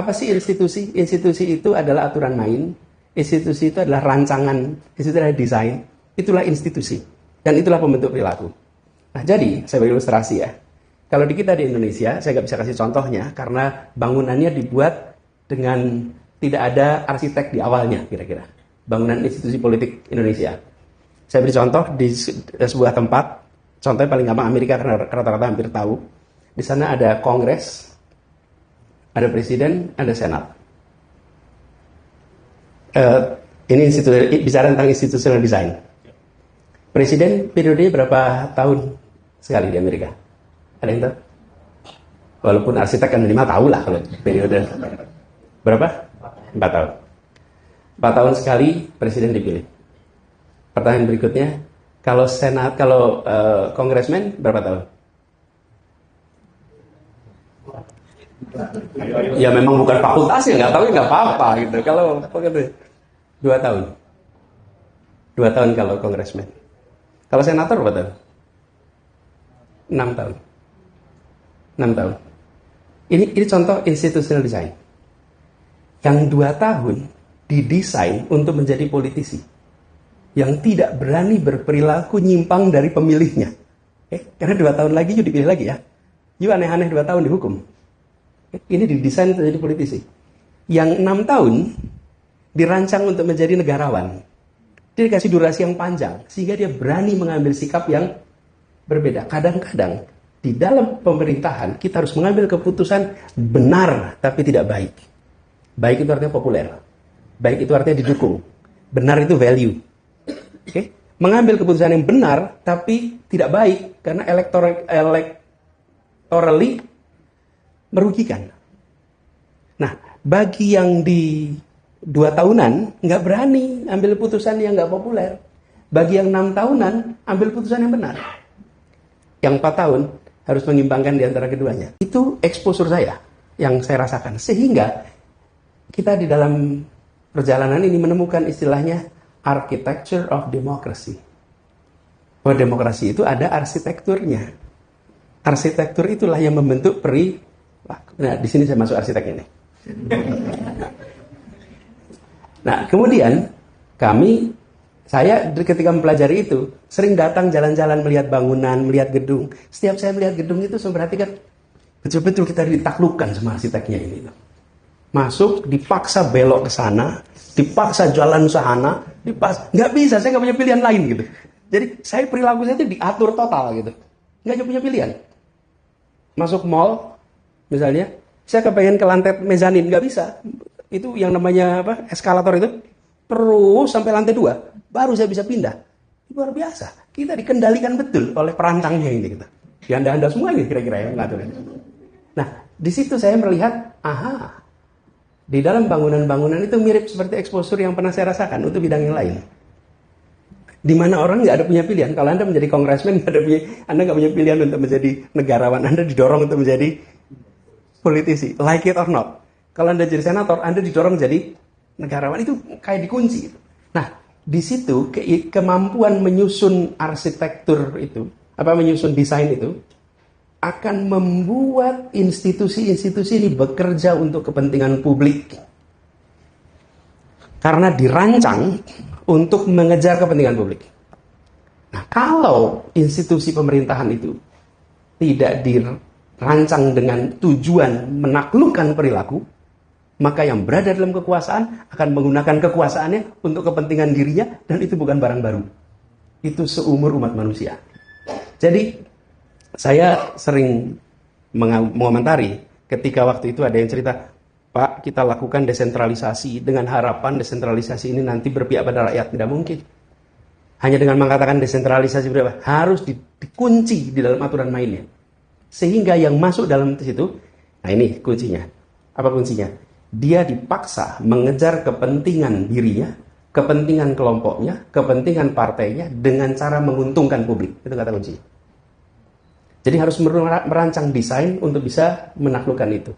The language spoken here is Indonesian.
Apa sih institusi? Institusi itu adalah aturan main, institusi itu adalah rancangan, institusi adalah desain, itulah institusi. Dan itulah pembentuk perilaku. Nah, jadi, saya beri ilustrasi ya. Kalau di kita di Indonesia, saya nggak bisa kasih contohnya, karena bangunannya dibuat dengan tidak ada arsitek di awalnya, kira-kira. Bangunan institusi politik Indonesia. Saya beri contoh di sebuah tempat, contohnya paling gampang Amerika, karena rata-rata hampir tahu. Di sana ada Kongres, ada Presiden, ada Senat. Ini bicara tentang institutional design. Presiden periodenya berapa tahun sekali di Amerika? Ada yang tahu? Walaupun arsitek kan 5 tahun lah kalau periode. Berapa? 4 tahun. 4 tahun sekali presiden dipilih. Pertanyaan berikutnya, kalau kongresmen berapa tahun? Ya memang bukan fakultasnya, nggak tahu ya nggak apa-apa gitu. Kalau 2 tahun. 2 tahun kalau kongresmen. Kalau senator berapa tahun? 6 tahun. 6 tahun. Ini contoh institutional design. Yang 2 tahun didesain untuk menjadi politisi. Yang tidak berani berperilaku nyimpang dari pemilihnya. Karena 2 tahun lagi you dipilih lagi ya. You aneh-aneh 2 tahun dihukum. Ini didesain untuk menjadi politisi. Yang 6 tahun dirancang untuk menjadi negarawan. Dia dikasih durasi yang panjang, sehingga dia berani mengambil sikap yang berbeda. Kadang-kadang, di dalam pemerintahan, kita harus mengambil keputusan benar, tapi tidak baik. Baik itu artinya populer. Baik itu artinya didukung. Benar itu value. Mengambil keputusan yang benar, tapi tidak baik, karena electorally merugikan. Nah, bagi yang di 2 tahunan, nggak berani ambil putusan yang nggak populer. Bagi yang 6 tahunan, ambil putusan yang benar. Yang 4 tahun, harus mengimbangkan di antara keduanya. Itu exposure saya, yang saya rasakan. Sehingga, kita di dalam perjalanan ini menemukan istilahnya architecture of democracy. Bahwa demokrasi itu ada arsitekturnya. Arsitektur itulah yang membentuk perilaku. Nah, di sini saya masuk arsitek ini. Nah, kemudian saya ketika mempelajari itu, sering datang jalan-jalan melihat bangunan, melihat gedung. Setiap saya melihat gedung itu, saya perhatikan, betul-betul kita ditaklukkan sama arsiteknya ini. Masuk, dipaksa belok ke sana, dipaksa jalan sana, nggak bisa, saya nggak punya pilihan lain gitu. Jadi, perilaku saya itu diatur total gitu. Nggak punya pilihan. Masuk mall, misalnya, saya kepengen ke lantai mezanin, nggak bisa. Itu yang namanya eskalator itu terus sampai lantai 2 baru saya bisa pindah. Luar biasa, kita dikendalikan betul oleh perantangnya ini gitu. Ya anda semua ini kira-kira yang ngatur. Nah, di situ saya melihat, di dalam bangunan-bangunan itu mirip seperti exposure yang pernah saya rasakan untuk bidang yang lain. Di mana orang nggak ada punya pilihan. Kalau anda menjadi kongresmen, anda nggak punya pilihan untuk menjadi negarawan. Anda didorong untuk menjadi politisi, like it or not. Kalau anda jadi senator, anda didorong jadi negarawan, itu kayak dikunci. Nah, di situ kemampuan menyusun arsitektur itu, menyusun desain itu, akan membuat institusi-institusi ini bekerja untuk kepentingan publik. Karena dirancang untuk mengejar kepentingan publik. Nah, kalau institusi pemerintahan itu tidak dirancang dengan tujuan menaklukkan perilaku, maka yang berada dalam kekuasaan akan menggunakan kekuasaannya untuk kepentingan dirinya, dan itu bukan barang baru. Itu seumur umat manusia. Jadi, saya sering mengomentari ketika waktu itu ada yang cerita, Pak, kita lakukan desentralisasi dengan harapan desentralisasi ini nanti berpihak pada rakyat. Tidak mungkin. Hanya dengan mengatakan desentralisasi berapa, harus dikunci di dalam aturan mainnya. Sehingga yang masuk dalam situ, nah ini kuncinya. Apa kuncinya? Dia dipaksa mengejar kepentingan dirinya, kepentingan kelompoknya, kepentingan partainya dengan cara menguntungkan publik. Itu kata kunci. Jadi harus merancang desain untuk bisa menaklukkan itu.